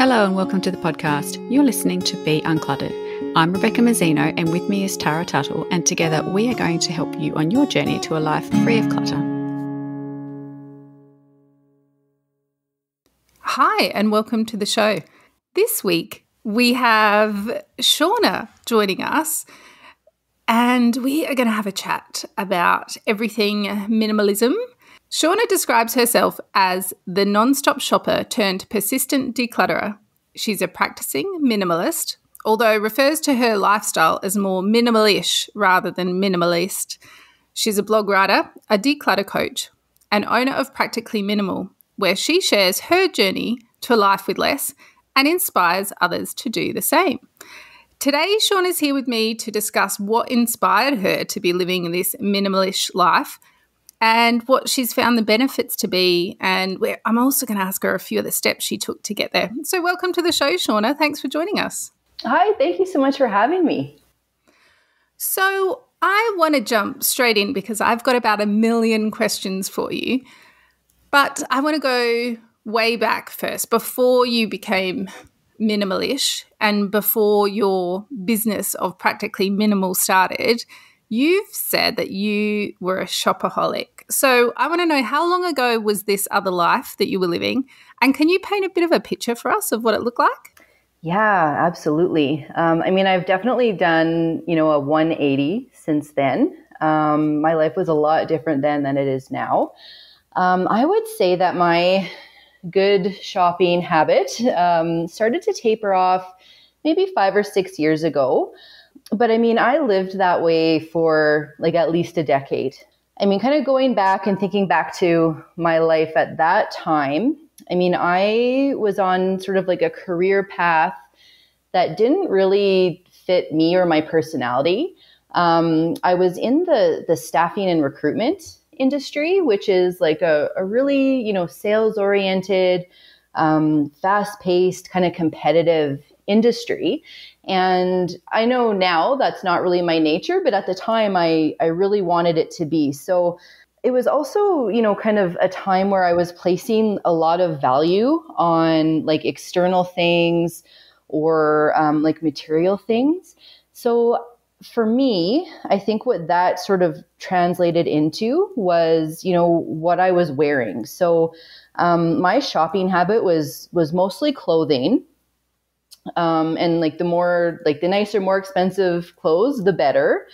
Hello and welcome to the podcast. You're listening to Be Uncluttered. I'm Rebecca Mazzino and with me is Tara Tuttle, and together we are going to help you on your journey to a life free of clutter. Hi and welcome to the show. This week we have Shawna joining us and we are going to have a chat about everything minimalism. Shawna describes herself as the non-stop shopper turned persistent declutterer. She's a practicing minimalist, although refers to her lifestyle as more minimalish rather than minimalist. She's a blog writer, a declutter coach, and owner of Practically Minimal, where she shares her journey to a life with less and inspires others to do the same. Today, Shawna is here with me to discuss what inspired her to be living this minimalish life and what she's found the benefits to be. And I'm also going to ask her a few of the steps she took to get there. So welcome to the show, Shawna. Thanks for joining us. Hi, thank you so much for having me. So I want to jump straight in because I've got about 1 million questions for you. But I want to go way back first, before you became minimalish and before your business of Practically Minimal started. You've said that you were a shopaholic. So I want to know, how long ago was this other life that you were living? And can you paint a bit of a picture for us of what it looked like? Yeah, absolutely. I've definitely done, a 180 since then. My life was a lot different then than it is now. I would say that my good shopping habit started to taper off maybe 5 or 6 years ago. But I lived that way for at least a decade. Kind of going back and thinking back to my life at that time, I was on sort of a career path that didn't really fit me or my personality. I was in the staffing and recruitment industry, which is a really, sales-oriented, fast-paced, kind of competitive industry. And I know now that's not really my nature, but at the time I really wanted it to be. So it was also, kind of a time where I was placing a lot of value on external things or material things. So for me, I think what that sort of translated into was, what I was wearing. So my shopping habit was mostly clothing. And the nicer, more expensive clothes, the better.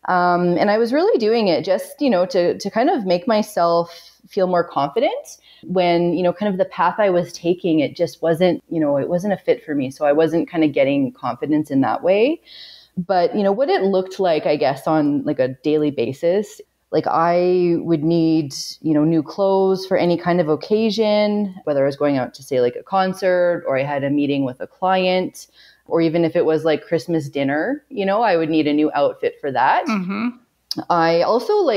And I was really doing it just, to kind of make myself feel more confident when, kind of the path I was taking, it just wasn't, it wasn't a fit for me. So I wasn't kind of getting confidence in that way. But, what it looked like, I guess, on a daily basis, I would need, new clothes for any kind of occasion, whether I was going out to say a concert or I had a meeting with a client, or even if it was Christmas dinner, I would need a new outfit for that. Mm-hmm. I also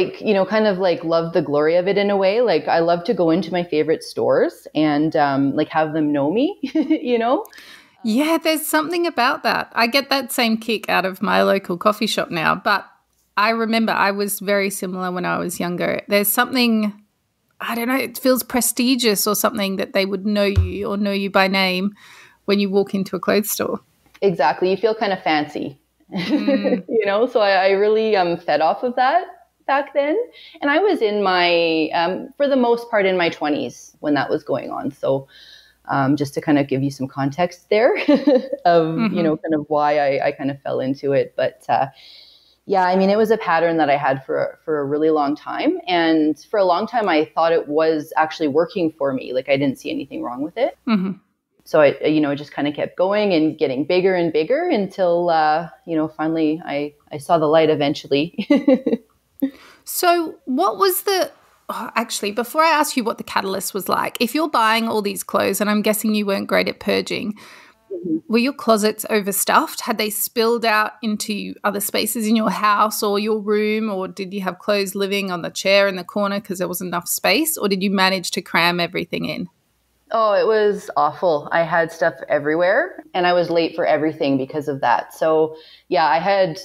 kind of love the glory of it in a way. I love to go into my favorite stores and have them know me, Yeah, there's something about that. I get that same kick out of my local coffee shop now, but I remember I was very similar when I was younger. There's something, I don't know, it feels prestigious or something that they would know you or know you by name when you walk into a clothes store. Exactly. You feel kind of fancy, so I really fed off of that back then. And I was in my, for the most part, in my 20s when that was going on. So just to kind of give you some context there of, kind of why I kind of fell into it. But yeah, it was a pattern that I had for a really long time. And for a long time, I thought it was actually working for me. I didn't see anything wrong with it. Mm-hmm. So I just kind of kept going and getting bigger and bigger until, finally I saw the light eventually. So what was actually, before I ask you what the catalyst was like, if you're buying all these clothes, and I'm guessing you weren't great at purging, were your closets overstuffed? Had they spilled out into other spaces in your house or your room? Or did you have clothes living on the chair in the corner because there wasn't enough space? Or did you manage to cram everything in? Oh, it was awful. I had stuff everywhere and I was late for everything because of that. So yeah, I had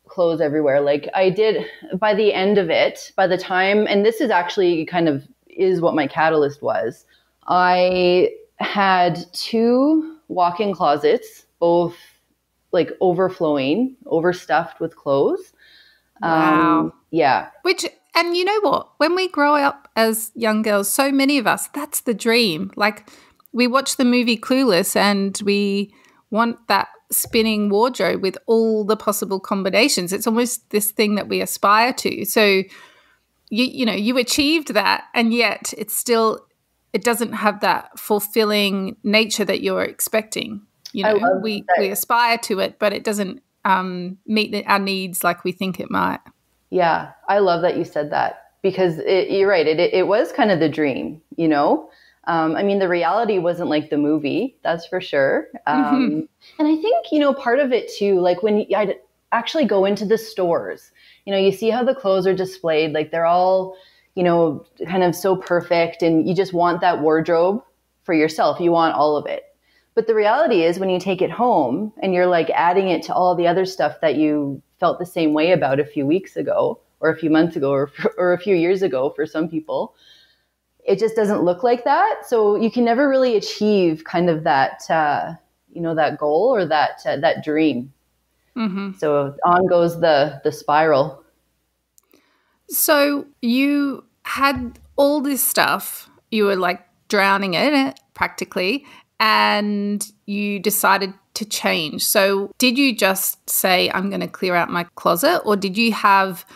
clothes everywhere. I did by the end of it, by the time, and this is actually kind of is what my catalyst was. I had 2 walk-in closets, both like overflowing, overstuffed with clothes. Wow. Yeah. And you know what? When we grow up as young girls, so many of us, that's the dream. Like, we watch the movie Clueless and we want that spinning wardrobe with all the possible combinations. It's almost this thing that we aspire to. So, you achieved that, and yet it doesn't have that fulfilling nature that you're expecting. We aspire to it, but it doesn't meet our needs like we think it might. Yeah, I love that you said that, because you're right. It was kind of the dream, I mean, the reality wasn't like the movie, that's for sure. And I think, part of it too, like when I'd actually go into the stores, you see how the clothes are displayed, like they're all, kind of so perfect, and you just want that wardrobe for yourself. You want all of it. But the reality is when you take it home and you're like adding it to all the other stuff that you felt the same way about a few weeks ago or a few months ago or a few years ago for some people, it just doesn't look like that. So you can never really achieve kind of that, that goal or that dream. Mm-hmm. So on goes the spiral. So you had all this stuff, you were like drowning in it practically, and you decided to change. So did you just say, I'm going to clear out my closet, or did you have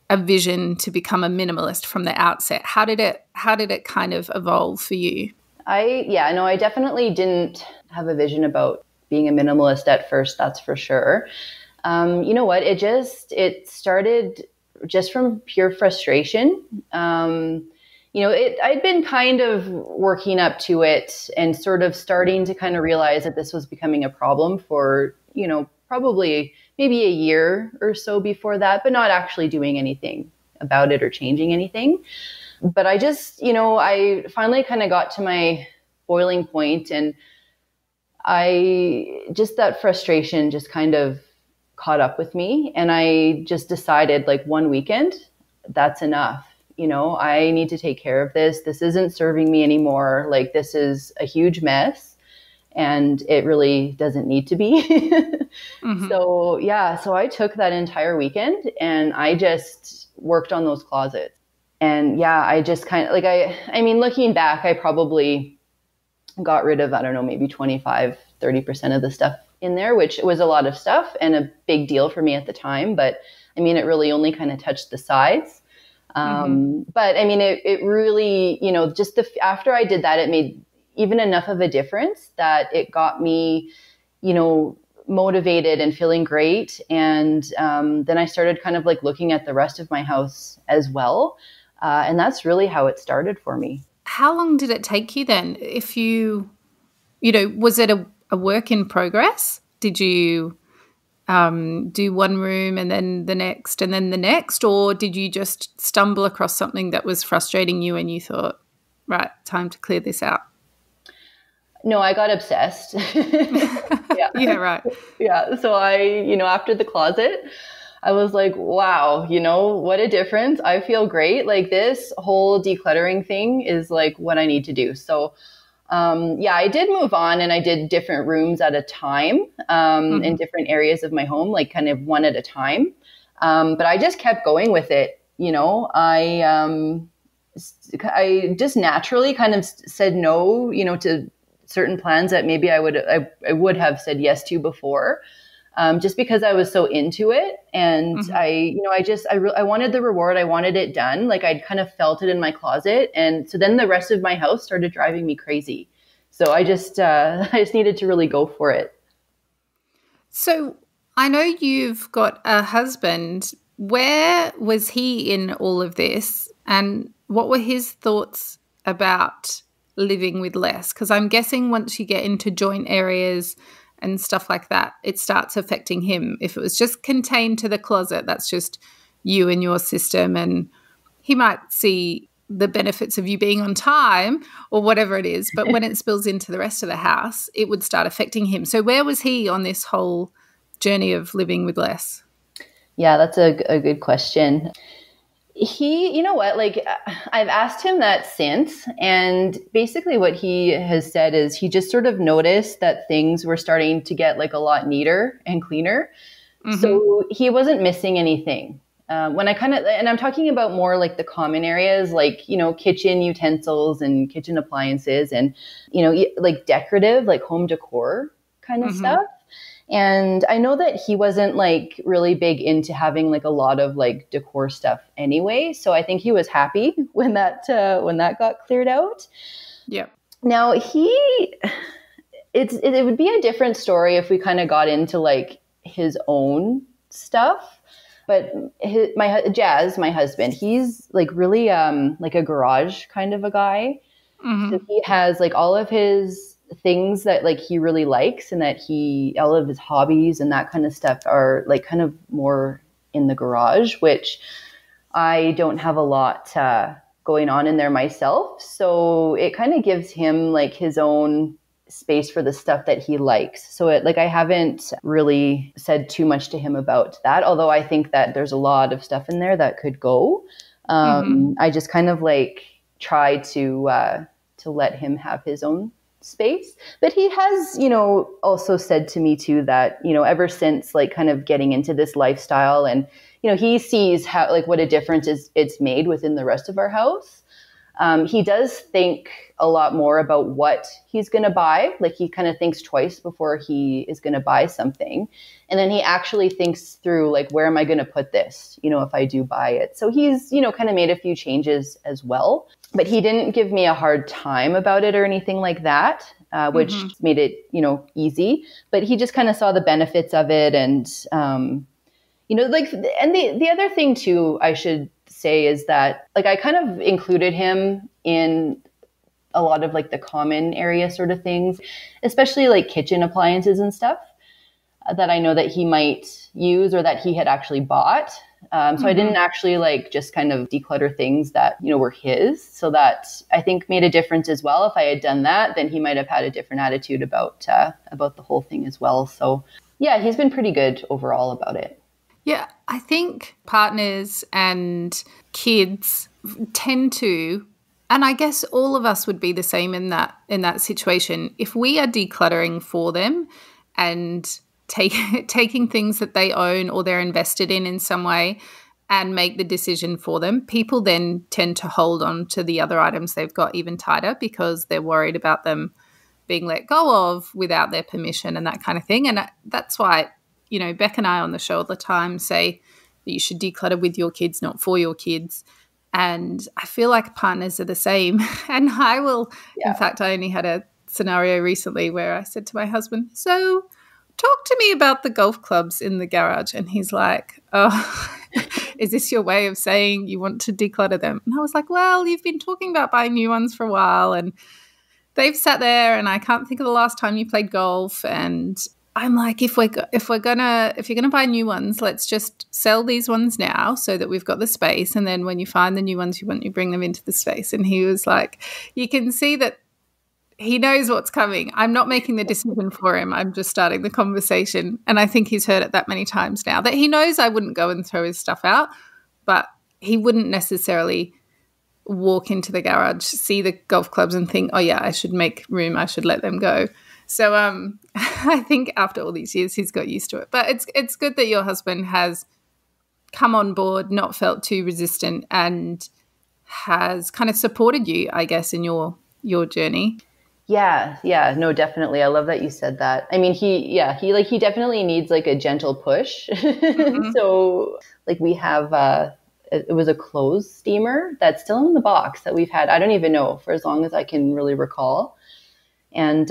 a vision to become a minimalist from the outset? How did it kind of evolve for you? I definitely didn't have a vision about being a minimalist at first, that's for sure. You know what? It started just from pure frustration. I'd been kind of working up to it and sort of starting to kind of realize that this was becoming a problem for, probably maybe a year or so before that, but not actually doing anything about it or changing anything. But I just, I finally kind of got to my boiling point, and that frustration just kind of caught up with me. And I just decided, like, one weekend, that's enough. I need to take care of this. This isn't serving me anymore. Like, this is a huge mess, and it really doesn't need to be. Mm-hmm. So I took that entire weekend and I just worked on those closets. And I just kind of like, I mean, looking back, I probably got rid of, I don't know, maybe 25-30% of the stuff in there, which was a lot of stuff and a big deal for me at the time. But I mean, it really only kind of touched the sides. But I mean, it really, just after I did that, it made even enough of a difference that it got me, motivated and feeling great. And then I started kind of like looking at the rest of my house as well. And that's really how it started for me. How long did it take you then? If was it a work in progress? Did you do one room and then the next and then the next, or did you just stumble across something that was frustrating you and you thought, right, time to clear this out? No, I got obsessed. Yeah. Yeah, right. Yeah. So after the closet, I was like, wow, what a difference. I feel great. Like, this whole decluttering thing is like what I need to do. So I did move on, and I did different rooms at a time in different areas of my home, like kind of one at a time. But I just kept going with it. I just naturally kind of said no, to certain plans that maybe I would have said yes to before, just because I was so into it. And I wanted the reward. I wanted it done. Like, I'd kind of felt it in my closet. And so then the rest of my house started driving me crazy. So I just needed to really go for it. So I know you've got a husband. Where was he in all of this? And what were his thoughts about living with less? Because I'm guessing once you get into joint areas and stuff like that, it starts affecting him. If it was just contained to the closet, that's just you and your system, and he might see the benefits of you being on time or whatever it is. But when it spills into the rest of the house, it would start affecting him. So where was he on this whole journey of living with less? Yeah, that's a good question. He, you know what, like I've asked him that since, and basically what he has said is he just sort of noticed that things were starting to get like a lot neater and cleaner. Mm-hmm. So he wasn't missing anything. When I and I'm talking about more like the common areas, like, you know, kitchen utensils and kitchen appliances and, you know, like decorative, like home decor kind of stuff. And I know that he wasn't like really big into having like a lot of like decor stuff anyway. So I think he was happy when that got cleared out. Yeah. Now it would be a different story if we kind of got into like his own stuff. But Jazz, my husband, he's like really like a garage kind of a guy. So he has like all of his things that like he really likes, and that all of his hobbies and that kind of stuff are like kind of more in the garage, which I don't have a lot going on in there myself. So it kind of gives him like his own space for the stuff that he likes. So I haven't really said too much to him about that, although I think that there's a lot of stuff in there that could go. I just kind of like try to let him have his own space. But he has, you know, also said to me too that, you know, ever since like kind of getting into this lifestyle, and, you know, he sees how like what a difference it's made within the rest of our house. He does think a lot more about what he's going to buy. Like he kind of thinks twice before he is going to buy something. And then he actually thinks through like, where am I going to put this, you know, if I do buy it. So he's, you know, kind of made a few changes as well. But he didn't give me a hard time about it or anything like that, which made it, you know, easy. But he just kind of saw the benefits of it. And, you know, like, and the other thing too, I should say, is that like I kind of included him in a lot of like the common area sort of things, especially like kitchen appliances and stuff that I know that he might use or that he had actually bought. So I didn't actually like just kind of declutter things that, you know, were his. So that I think made a difference as well. If I had done that, then he might have had a different attitude about the whole thing as well. So yeah, he's been pretty good overall about it. Yeah, I think partners and kids tend to, and I guess all of us would be the same in that situation. If we are decluttering for them and taking things that they own or they're invested in some way and make the decision for them, people then tend to hold on to the other items they've got even tighter because they're worried about them being let go of without their permission and that kind of thing. And that's why, you know, Beck and I on the show all the time say that you should declutter with your kids, not for your kids. And I feel like partners are the same. And I will, in fact, I only had a scenario recently where I said to my husband, so talk to me about the golf clubs in the garage. And he's like, oh, is this your way of saying you want to declutter them? And I was like, well, you've been talking about buying new ones for a while and they've sat there and I can't think of the last time you played golf. And I'm like, if you're gonna buy new ones, let's just sell these ones now so that we've got the space. And then when you find the new ones you want, you bring them into the space. And he was like, you can see that he knows what's coming. I'm not making the decision for him. I'm just starting the conversation. And I think he's heard it that many times now that he knows I wouldn't go and throw his stuff out, but he wouldn't necessarily walk into the garage, see the golf clubs and think, oh yeah, I should make room. I should let them go. So I think after all these years, he's got used to it. But it's good that your husband has come on board, not felt too resistant, and has kind of supported you, I guess, in your journey. Yeah, no, definitely. I love that you said that. I mean, he definitely needs like a gentle push. So like we have, it was a clothes steamer that's still in the box that we've had, I don't even know, for as long as I can really recall. And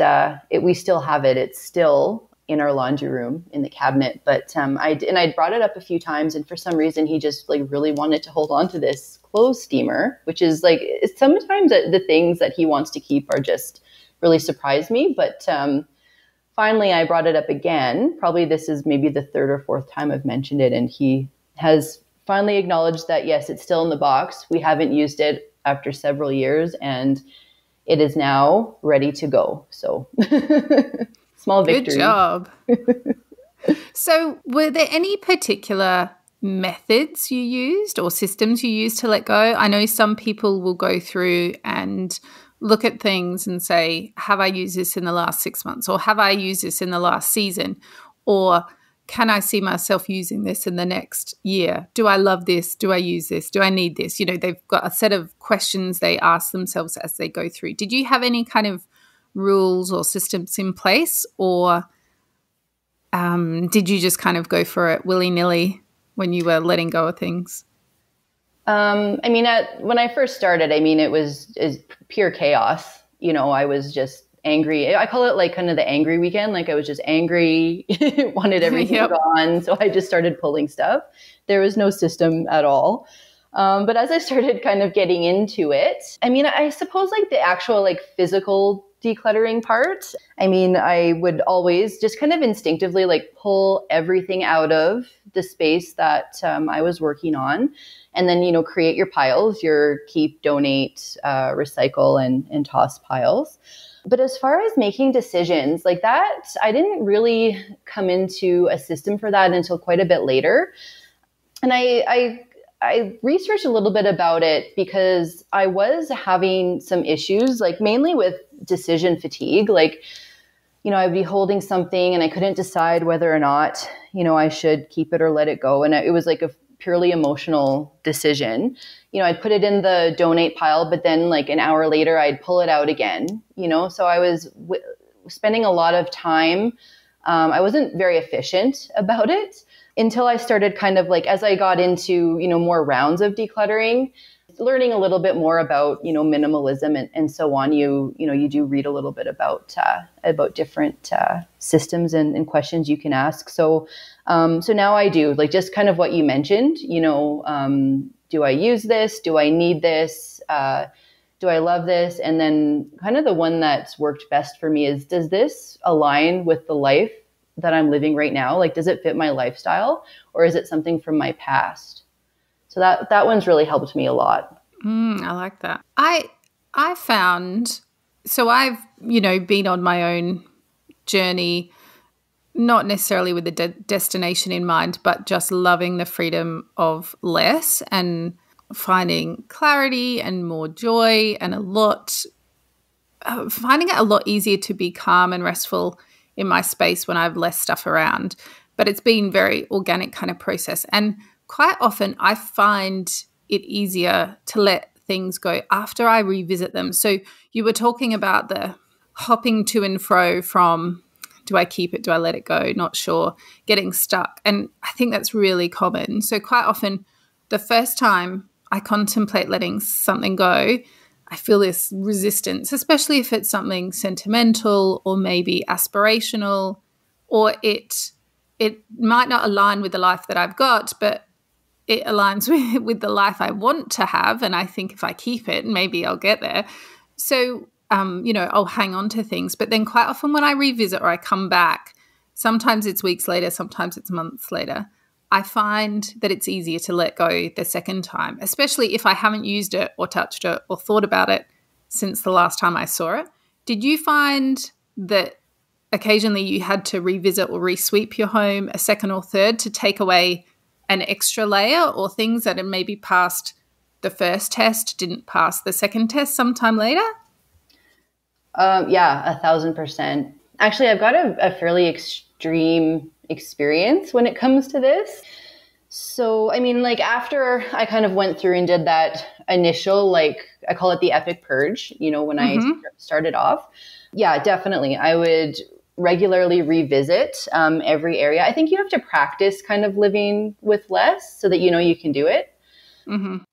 we still have it. It's still in our laundry room in the cabinet. But I brought it up a few times, and for some reason he just like really wanted to hold on to this clothes steamer, which is like sometimes the things that he wants to keep are just really surprised me. But finally I brought it up again. Probably this is maybe the third or fourth time I've mentioned it, and he has finally acknowledged that yes, it's still in the box. We haven't used it after several years, and it is now ready to go. So small victory. Good job. So were there any particular methods you used or systems you used to let go? I know some people will go through and look at things and say, have I used this in the last 6 months, or have I used this in the last season, or can I see myself using this in the next year? Do I love this? Do I use this? Do I need this? You know, they've got a set of questions they ask themselves as they go through. Did you have any kind of rules or systems in place, or did you just kind of go for it willy-nilly when you were letting go of things? I mean, when I first started, I mean, it was pure chaos. You know, I was just angry. I call it like kind of the angry weekend. Like I was just angry, wanted everything gone. So I just started pulling stuff. There was no system at all. But as I started kind of getting into it, I mean, I suppose like the actual like physical decluttering part, I mean, I would always just kind of instinctively like pull everything out of the space that I was working on. And then, you know, create your piles, your keep, donate, recycle, and toss piles. But as far as making decisions like that, I didn't really come into a system for that until quite a bit later. And I researched a little bit about it because I was having some issues, like mainly with decision fatigue. Like, you know, I'd be holding something and I couldn't decide whether or not, you know, I should keep it or let it go. And it was like a purely emotional decision. You know, I'd put it in the donate pile, but then like an hour later, I'd pull it out again, you know? So I was spending a lot of time. I wasn't very efficient about it until I started kind of like, as I got into, you know, more rounds of decluttering, learning a little bit more about, you know, minimalism and so on. You know, you do read a little bit about different systems and questions you can ask. So now I do like just kind of what you mentioned, you know, do I use this? Do I need this? Do I love this? And then kind of the one that's worked best for me is, does this align with the life that I'm living right now? Like, does it fit my lifestyle, or is it something from my past? So that one's really helped me a lot. I like that. I found, so I've, you know, been on my own journey, not necessarily with the destination in mind, but just loving the freedom of less and finding clarity and more joy, and finding it a lot easier to be calm and restful in my space when I have less stuff around. But it's been very organic kind of process. And quite often I find it easier to let things go after I revisit them. So you were talking about the hopping to and fro from, do I keep it? Do I let it go? Not sure. Getting stuck. And I think that's really common. So quite often the first time I contemplate letting something go, I feel this resistance, especially if it's something sentimental or maybe aspirational, or it might not align with the life that I've got, but it aligns with the life I want to have. And I think if I keep it, maybe I'll get there. So, you know, I'll hang on to things. But then quite often when I revisit or I come back, sometimes it's weeks later, sometimes it's months later, I find that it's easier to let go the second time, especially if I haven't used it or touched it or thought about it since the last time I saw it. Did you find that occasionally you had to revisit or resweep your home a second or third to take away an extra layer, or things that had maybe passed the first test didn't pass the second test sometime later? Yeah, 1,000%. Actually, I've got a fairly extreme experience when it comes to this. So, I mean, like after I kind of went through and did that initial, like I call it the epic purge, you know, when I started off. Yeah, definitely. I would regularly revisit every area. I think you have to practice kind of living with less so that, you know, you can do it.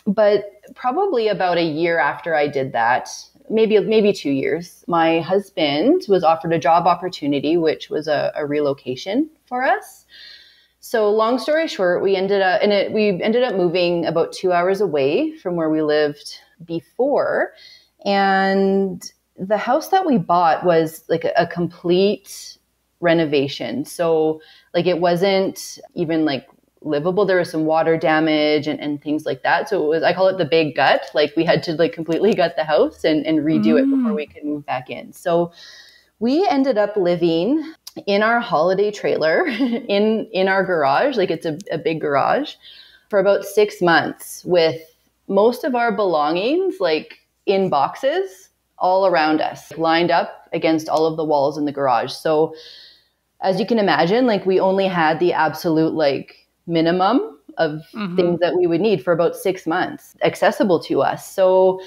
But probably about a year after I did that, maybe 2 years, my husband was offered a job opportunity, which was a relocation for us. So long story short, we ended up moving about 2 hours away from where we lived before. And the house that we bought was like a complete renovation. So like it wasn't even like livable. There was some water damage and things like that. So it was, I call it the big gut. Like we had to like completely gut the house and redo it before we could move back in. So we ended up living in our holiday trailer in our garage. Like it's a big garage. for about 6 months with most of our belongings like in boxes all around us, lined up against all of the walls in the garage. So as you can imagine, like we only had the absolute like minimum of things that we would need for about 6 months accessible to us. So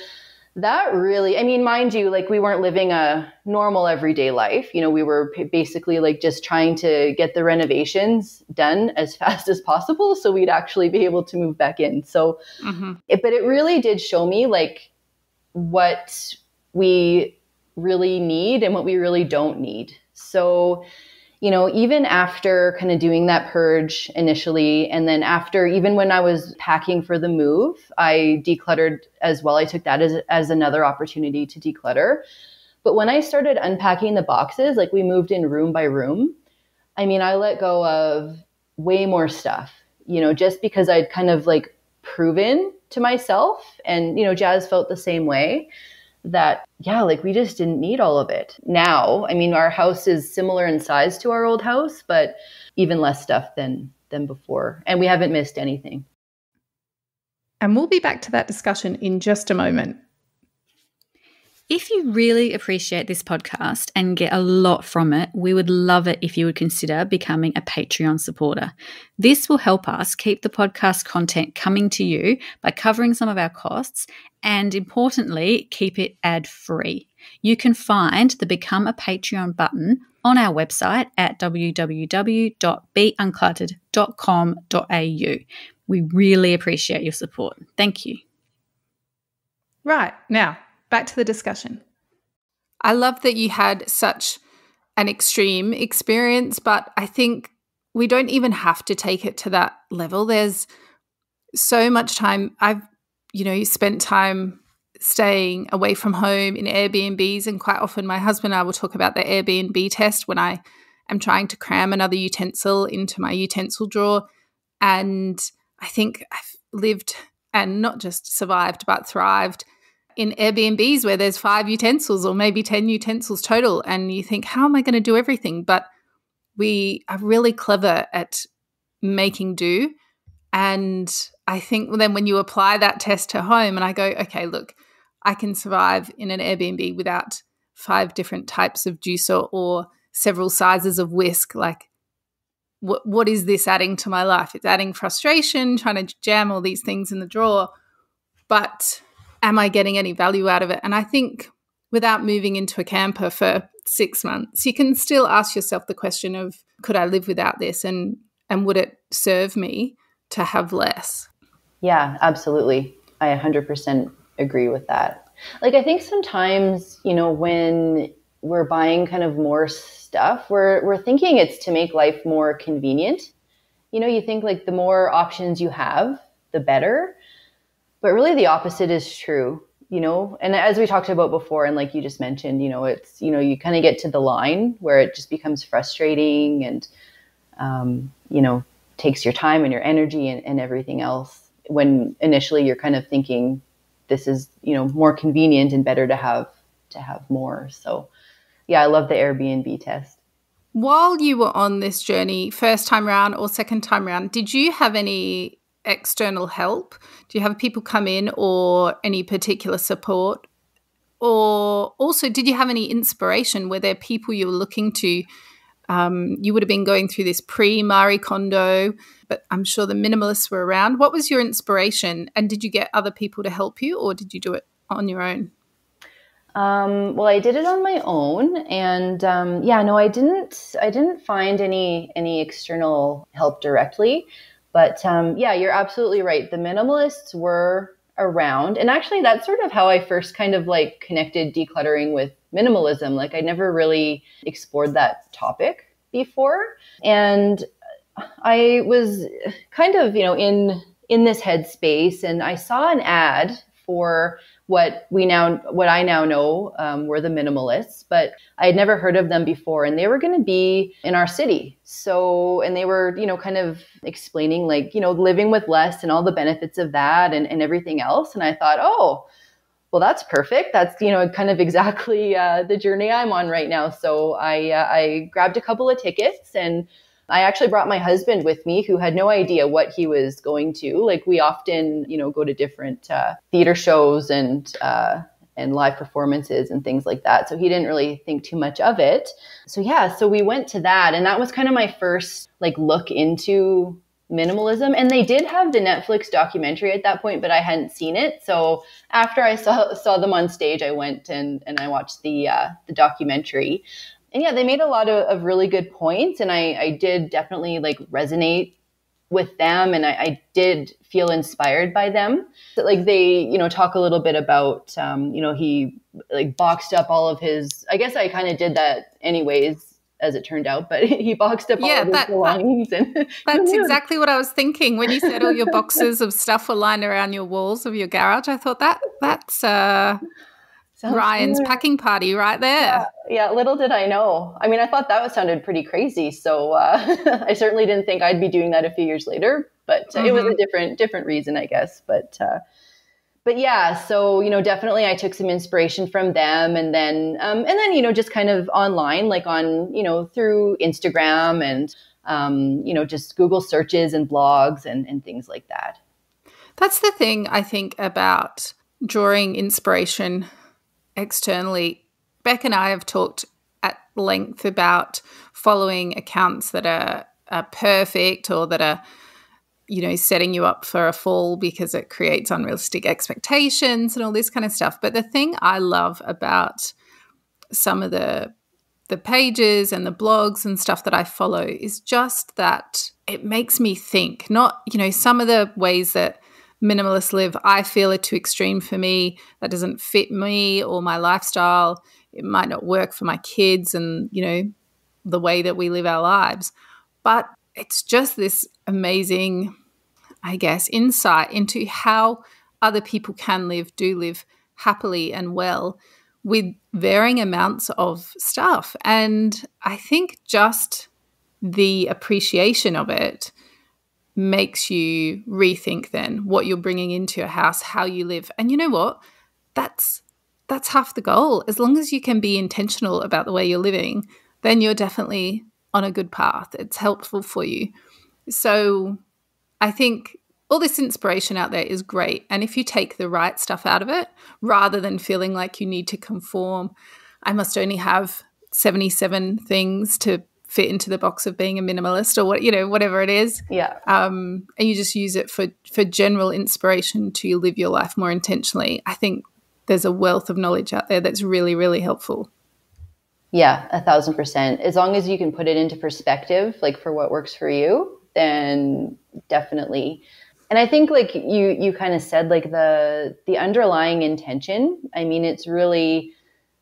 that really, I mean, mind you, like we weren't living a normal everyday life. You know, we were basically like just trying to get the renovations done as fast as possible so we'd actually be able to move back in. So, but it really did show me like what we really need and what we really don't need. So, you know, even after kind of doing that purge initially, and then after, even when I was packing for the move, I decluttered as well. I took that as another opportunity to declutter. But when I started unpacking the boxes, like we moved in room by room, I mean, I let go of way more stuff, you know, just because I'd kind of like proven to myself, and, you know, Jazz felt the same way, that, yeah, like we just didn't need all of it. Now, I mean, our house is similar in size to our old house, but even less stuff than before. And we haven't missed anything. And we'll be back to that discussion in just a moment. If you really appreciate this podcast and get a lot from it, we would love it if you would consider becoming a Patreon supporter. This will help us keep the podcast content coming to you by covering some of our costs and, importantly, keep it ad-free. You can find the Become a Patreon button on our website at www.beuncluttered.com.au. We really appreciate your support. Thank you. Right, now, back to the discussion. I love that you had such an extreme experience, but I think we don't even have to take it to that level. There's so much time. I've, spent time staying away from home in Airbnbs, and quite often my husband and I will talk about the Airbnb test when I am trying to cram another utensil into my utensil drawer. And I think I've lived and not just survived, but thrived in Airbnbs where there's 5 utensils or maybe 10 utensils total. And you think, how am I going to do everything? But we are really clever at making do. And I think then when you apply that test to home, and I go, okay, look, I can survive in an Airbnb without 5 different types of juicer or several sizes of whisk. Like, what is this adding to my life? It's adding frustration, trying to jam all these things in the drawer. But am I getting any value out of it? And I think without moving into a camper for 6 months, you can still ask yourself the question of, could I live without this? And would it serve me to have less? Yeah, absolutely. I 100% agree with that. Like, I think sometimes, when we're buying kind of more stuff, we're thinking it's to make life more convenient. You think like the more options you have, the better. But really the opposite is true, and as we talked about before, and like you just mentioned, it's, you kind of get to the line where it just becomes frustrating and, takes your time and your energy and everything else, when initially you're kind of thinking this is, more convenient and better to have more. So yeah, I love the Airbnb test. While you were on this journey, first time around or second time around, did you have any external help? Do you have people come in or any particular support? Or also, did you have any inspiration? Were there people you were looking to? You would have been going through this pre-Marie Kondo, but I'm sure the minimalists were around. What was your inspiration? And did you get other people to help you, or did you do it on your own? Well, I did it on my own, and I didn't find any external help directly. But you're absolutely right. The minimalists were around. And actually, that's sort of how I first kind of like connected decluttering with minimalism. Like, I never really explored that topic before. And I was kind of, in this headspace, and I saw an ad for what I now know were the minimalists, but I had never heard of them before, and they were going to be in our city. So, and they were, kind of explaining like, living with less and all the benefits of that and everything else. And I thought, oh, well, that's perfect. That's, kind of exactly the journey I'm on right now. So I grabbed a couple of tickets, and I actually brought my husband with me, who had no idea what he was going to. Like, we often, go to different theater shows and live performances and things like that. So he didn't really think too much of it. So yeah, so we went to that, and that was kind of my first look into minimalism. And they did have the Netflix documentary at that point, but I hadn't seen it. So after I saw them on stage, I went and I watched the documentary. And yeah, they made a lot of really good points, and I did definitely resonate with them, and I did feel inspired by them. They, talk a little bit about, he boxed up all of his, I guess I kind of did that anyways, as it turned out, but he boxed up all of his belongings. That's exactly what I was thinking when you said all your boxes of stuff were lined around your walls of your garage. I thought that's Ryan's packing party right there. Yeah, little did I know. I mean, I thought that sounded pretty crazy. So I certainly didn't think I'd be doing that a few years later, but it was a different reason, I guess. But yeah, so, definitely I took some inspiration from them, and then, just kind of online, on, through Instagram and, just Google searches and blogs and things like that. That's the thing I think about drawing inspiration externally. Beck and I have talked at length about following accounts that are perfect, or that are, setting you up for a fall because it creates unrealistic expectations and all this kind of stuff. But the thing I love about some of the pages and the blogs and stuff that I follow is just that it makes me think. Not, some of the ways that minimalists live, I feel, are too extreme for me. That doesn't fit me or my lifestyle. It might not work for my kids and, the way that we live our lives. But it's just this amazing, I guess, insight into how other people do live happily and well with varying amounts of stuff. And I think just the appreciation of it makes you rethink then what you're bringing into your house, how you live. And you know what? That's half the goal. As long as you can be intentional about the way you're living, then you're definitely on a good path. It's helpful for you. So I think all this inspiration out there is great. And if you take the right stuff out of it, rather than feeling like you need to conform, I must only have 77 things to fit into the box of being a minimalist, or whatever it is. Yeah. And you just use it for general inspiration to live your life more intentionally. I think there's a wealth of knowledge out there that's really, really helpful. Yeah, 1,000%. As long as you can put it into perspective, for what works for you, then definitely. And I think you kind of said, the underlying intention, I mean, it's really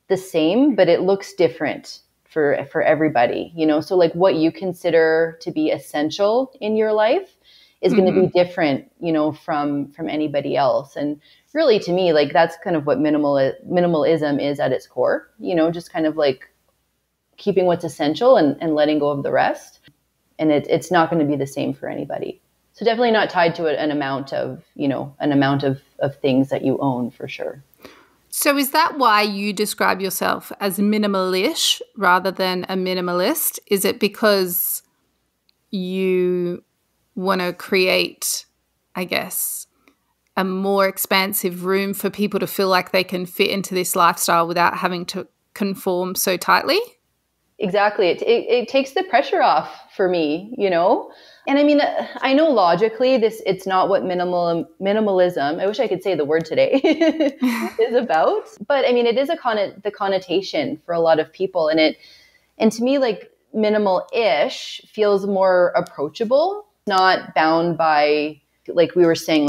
the same, but it looks different for everybody, so what you consider to be essential in your life is going to be different, from anybody else. And really, to me, that's kind of what minimalism is at its core, just kind of keeping what's essential and letting go of the rest. And it's not going to be the same for anybody. So definitely not tied to an amount of things that you own, for sure. So is that why you describe yourself as minimalish rather than a minimalist? Is it because you want to create, I guess, a more expansive room for people to feel like they can fit into this lifestyle without having to conform so tightly? Exactly. It takes the pressure off for me, And I mean, I know logically it's not what minimalism, I wish I could say the word today, is about. But I mean, it is the connotation for a lot of people. And to me, minimal-ish feels more approachable, not bound by, we were saying,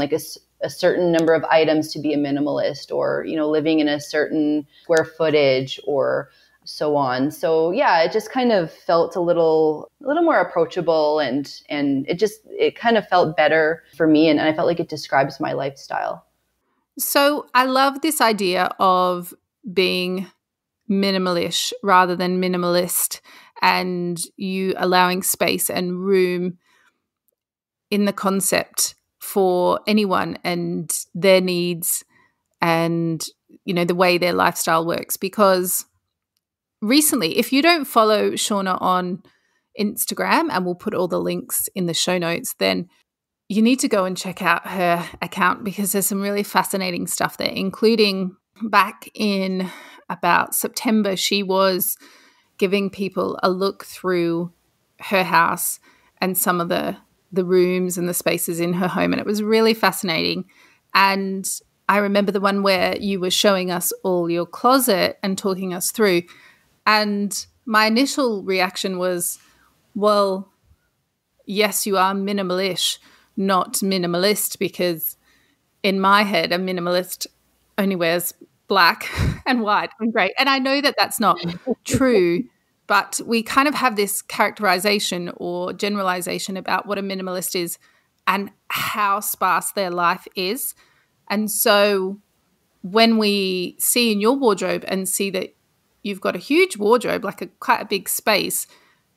a certain number of items to be a minimalist, or, living in a certain square footage or so on. So yeah, it just kind of felt a little more approachable, and it kind of felt better for me. And I felt like it describes my lifestyle. So I love this idea of being minimalish rather than minimalist, and you allowing space and room in the concept for anyone and their needs and, the way their lifestyle works. Because recently, if you don't follow Shawna on Instagram, and we'll put all the links in the show notes, then you need to go and check out her account because there's some really fascinating stuff there, including back in about September, she was giving people a look through her house and some of the rooms and the spaces in her home. And it was really fascinating. And I remember the one where you were showing us all your closet and talking us through. And my initial reaction was, well, yes, you are minimalish, not minimalist, because in my head, a minimalist only wears black and white and grey. And I know that that's not true, but we kind of have this characterization or generalization about what a minimalist is and how sparse their life is. And so when we see in your wardrobe and see that you've got a huge wardrobe, like quite a big space,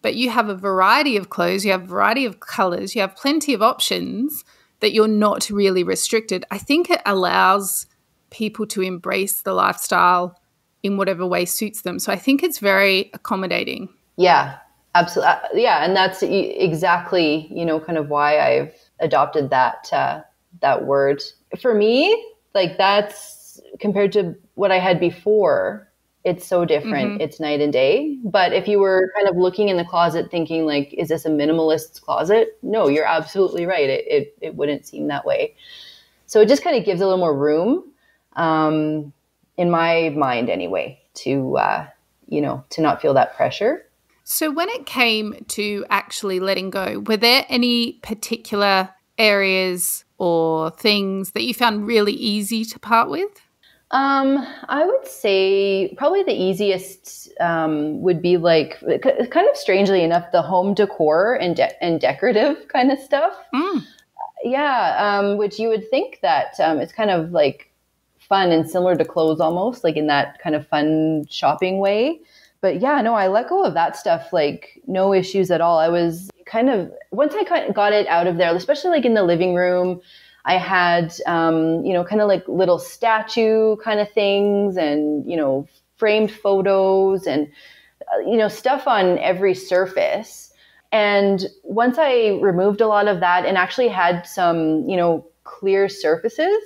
but you have a variety of clothes, you have a variety of colors, you have plenty of options, that you're not really restricted, I think it allows people to embrace the lifestyle in whatever way suits them. So I think it's very accommodating. Yeah, absolutely. Yeah, and that's exactly, kind of why I've adopted that word. For me, like, that's compared to what I had before, it's so different. Mm-hmm. It's night and day. But if you were kind of looking in the closet thinking like, is this a minimalist's closet? No, you're absolutely right. It wouldn't seem that way. So it just kind of gives a little more room, in my mind anyway, to not feel that pressure. So when it came to actually letting go, were there any particular areas or things that you found really easy to part with? I would say probably the easiest would be like, kind of strangely enough, the home decor and decorative kind of stuff. Mm. Yeah, which you would think that it's kind of like fun and similar to clothes almost, like in that kind of fun shopping way. But yeah, no, I let go of that stuff, like no issues at all. I was kind of, once I kind of got it out of there, especially like in the living room, I had, kind of like little statue kind of things and, framed photos and, stuff on every surface. And once I removed a lot of that and actually had some, clear surfaces,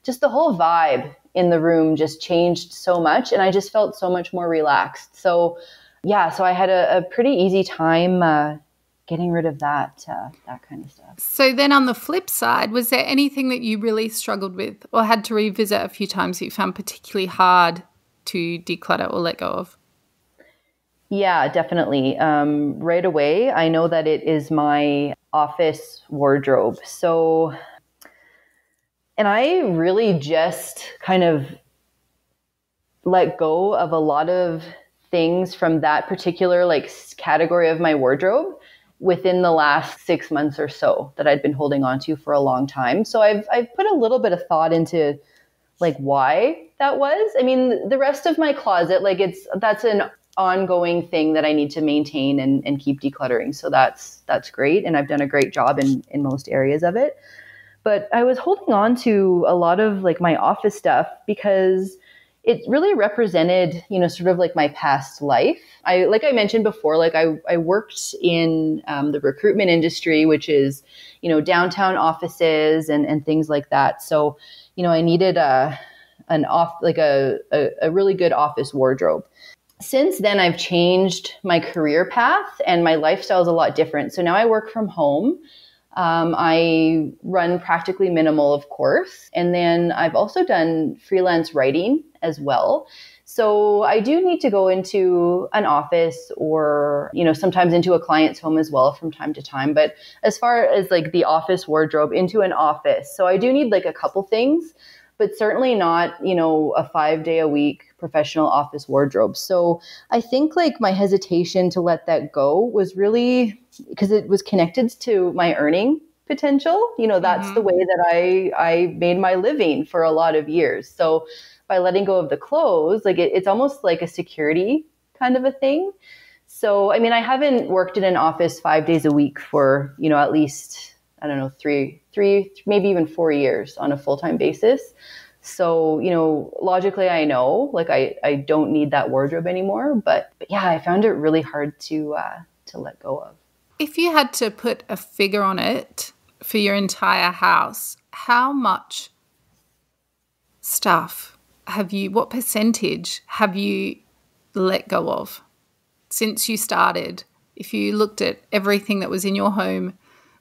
just the whole vibe in the room just changed so much. And I just felt so much more relaxed. So yeah, so I had a pretty easy time getting rid of that kind of stuff. So then on the flip side, was there anything that you really struggled with or had to revisit a few times that you found particularly hard to declutter or let go of? Yeah, definitely. Right away, I know that it is my office wardrobe. So, and I really just kind of let go of a lot of things from that particular like category of my wardrobe within the last 6 months or so that I'd been holding on to for a long time. So I've put a little bit of thought into like why that was. I mean, the rest of my closet, like that's an ongoing thing that I need to maintain and keep decluttering. So that's great. And I've done a great job in most areas of it. But I was holding on to a lot of like my office stuff because it really represented, sort of like my past life. Like I mentioned before, like I worked in the recruitment industry, which is, downtown offices and things like that. So, I needed a really good office wardrobe. Since then, I've changed my career path and my lifestyle is a lot different. So now I work from home. I run Practically Minimal, of course. And then I've also done freelance writing as well. So I do need to go into an office or, sometimes into a client's home as well from time to time. But as far as like the office wardrobe, into an office. So I do need like a couple things, but certainly not, a 5-day-a-week professional office wardrobe. So I think like my hesitation to let that go was really because it was connected to my earning potential. That's the way that I made my living for a lot of years. So by letting go of the clothes, like it's almost like a security kind of a thing. So, I mean, I haven't worked in an office 5 days a week for, at least, I don't know, three, maybe even 4 years on a full-time basis. So, logically, I know, like I don't need that wardrobe anymore. But yeah, I found it really hard to to let go of. If you had to put a figure on it for your entire house, how much stuff what percentage have you let go of since you started? If you looked at everything that was in your home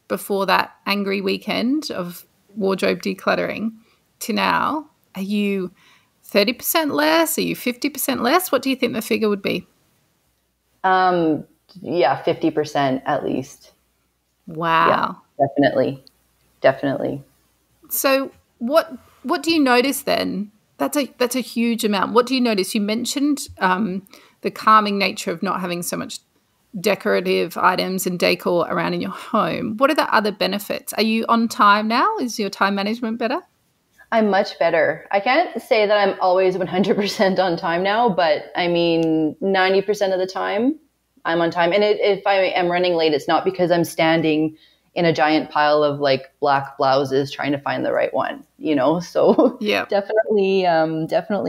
before that angry weekend of wardrobe decluttering to now, are you 30% less? Are you 50% less? What do you think the figure would be? Yeah, 50% at least. Wow. Yeah, definitely. So what do you notice then? That's a huge amount. What do you notice? You mentioned the calming nature of not having so much decorative items and decor around in your home. What are the other benefits? Are you on time now? Is your time management better? I'm much better. I can't say that I'm always 100% on time now, but I mean, 90% of the time I'm on time. And if I am running late, it's not because I'm standing in a giant pile of like black blouses trying to find the right one, so yeah, definitely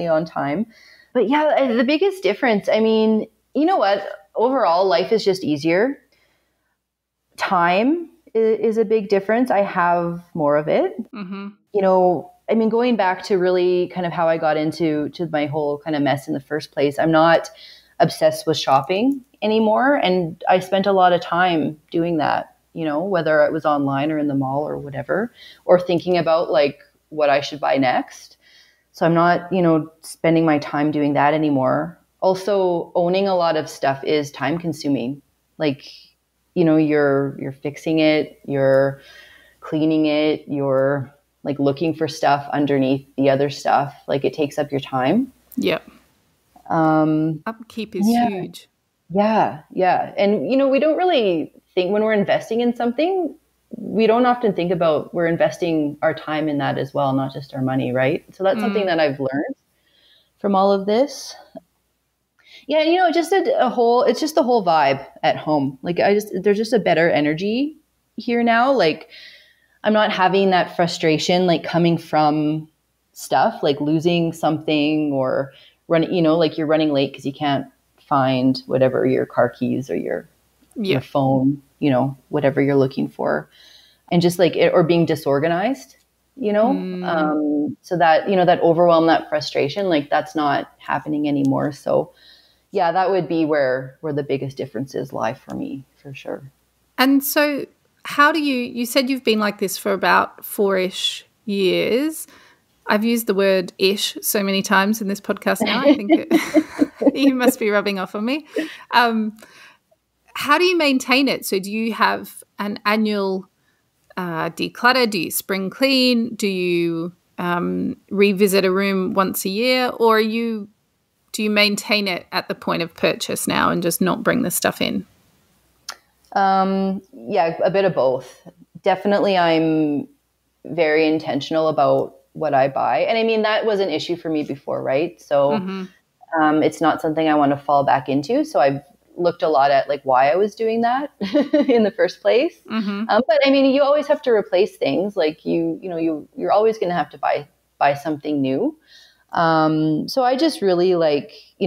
on time. But yeah, the biggest difference, I mean, you know what? Overall, life is just easier. Time is a big difference. I have more of it. Mm-hmm. I mean, going back to really kind of how I got into my whole kind of mess in the first place, I'm not obsessed with shopping anymore. And I spent a lot of time doing that, whether it was online or in the mall or whatever, or thinking about like what I should buy next. So I'm not, spending my time doing that anymore. Also, owning a lot of stuff is time consuming. Like, you're fixing it, you're cleaning it, you're like looking for stuff underneath the other stuff. Like it takes up your time. Yep. Upkeep is huge. Yeah. And, we don't really think when we're investing in something, we don't often think about we're investing our time in that as well, not just our money, right? So that's something that I've learned from all of this. Yeah, just it's just the whole vibe at home. Like there's just a better energy here now. Like I'm not having that frustration like coming from stuff like losing something or running, like you're running late because you can't find whatever your car keys or your phone, whatever you're looking for, and just like or being disorganized, so that that overwhelm, that frustration, like that's not happening anymore. So yeah, that would be where the biggest differences lie for me, for sure. And so how do you said you've been like this for about 4-ish years. I've used the word ish so many times in this podcast now. I think you must be rubbing off on me. How do you maintain it? So do you have an annual declutter? Do you spring clean? Do you revisit a room once a year? Or do you maintain it at the point of purchase now and just not bring the stuff in? Yeah, a bit of both. Definitely I'm very intentional about what I buy. And I mean, that was an issue for me before, right? So it's not something I want to fall back into. So I've looked a lot at like why I was doing that in the first place. But I mean, you always have to replace things. Like you're always going to have to buy something new. So I just really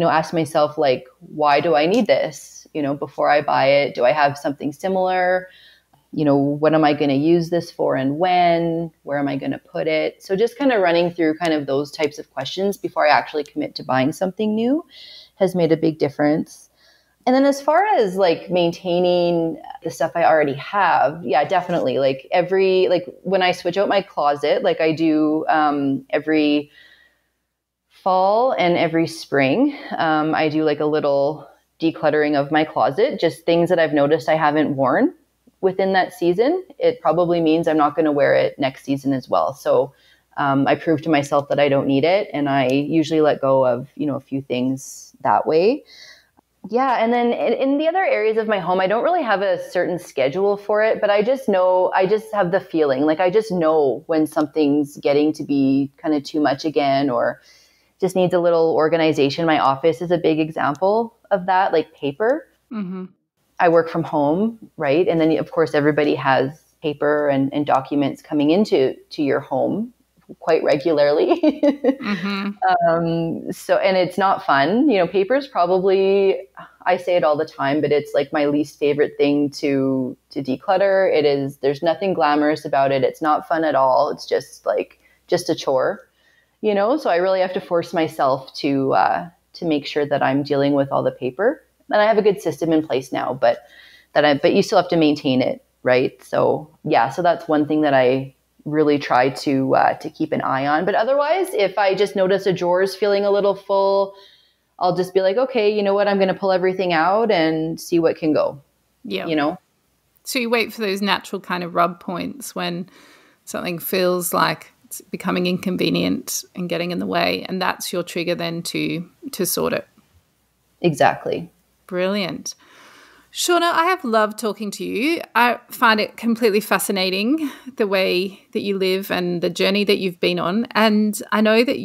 ask myself, like, why do I need this? Before I buy it, do I have something similar? What am I going to use this for and when? Where am I going to put it? So just kind of running through kind of those types of questions before I actually commit to buying something new has made a big difference. And then as far as like maintaining the stuff I already have, yeah, definitely. Like when I switch out my closet, like I do every fall and every spring, I do like a little decluttering of my closet, just things that I've noticed I haven't worn within that season. It probably means I'm not going to wear it next season as well. So I prove to myself that I don't need it. And I usually let go of, a few things that way. Yeah. And then in the other areas of my home, I don't really have a certain schedule for it, but I just have the feeling, like I just know when something's getting to be kind of too much again, or just needs a little organization. My office is a big example of that, like paper. I work from home, right? And then of course everybody has paper and documents coming into your home quite regularly. Mm-hmm. So, and it's not fun. Paper's probably, I say it all the time, but it's like my least favorite thing to declutter. There's nothing glamorous about it. It's not fun at all. It's just a chore, so I really have to force myself to make sure that I'm dealing with all the paper. And I have a good system in place now, but you still have to maintain it. Right. So so that's one thing that I really try to keep an eye on. But otherwise, if I just notice a drawer is feeling a little full, I'll just be like, okay, you know what? I'm going to pull everything out and see what can go. Yeah. So you wait for those natural kind of rub points when something feels like it's becoming inconvenient and getting in the way. And that's your trigger then to sort it. Exactly. Brilliant. Shawna, I have loved talking to you. I find it completely fascinating, the way that you live and the journey that you've been on. And I know that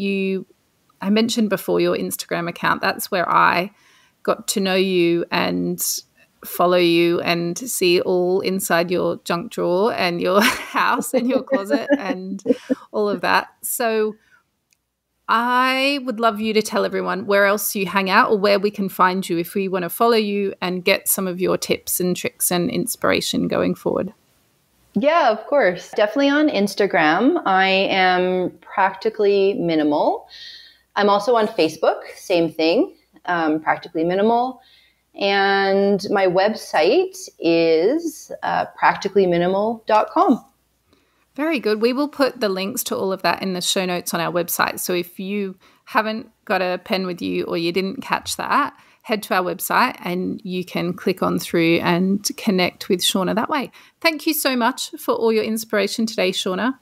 I mentioned before your Instagram account, that's where I got to know you and follow you and see all inside your junk drawer and your house and your closet and all of that. So I would love you to tell everyone where else you hang out or where we can find you if we want to follow you and get some of your tips and tricks and inspiration going forward. Yeah, of course. Definitely on Instagram. I am Practically Minimal. I'm also on Facebook, same thing, Practically Minimal. And my website is practicallyminimal.com. Very good. We will put the links to all of that in the show notes on our website. So if you haven't got a pen with you or you didn't catch that, head to our website and you can click on through and connect with Shawna that way. Thank you so much for all your inspiration today, Shawna.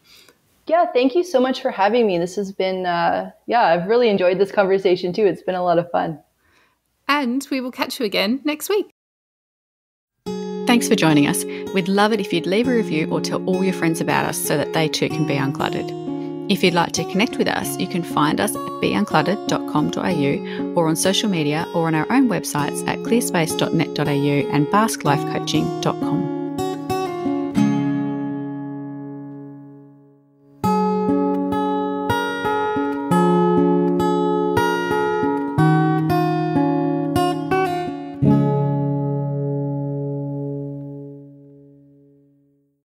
Yeah, thank you so much for having me. This has been, I've really enjoyed this conversation too. It's been a lot of fun. And we will catch you again next week. Thanks for joining us. We'd love it if you'd leave a review or tell all your friends about us so that they too can be uncluttered. If you'd like to connect with us, you can find us at beuncluttered.com.au or on social media or on our own websites at clearspace.net.au and basklifecoaching.com.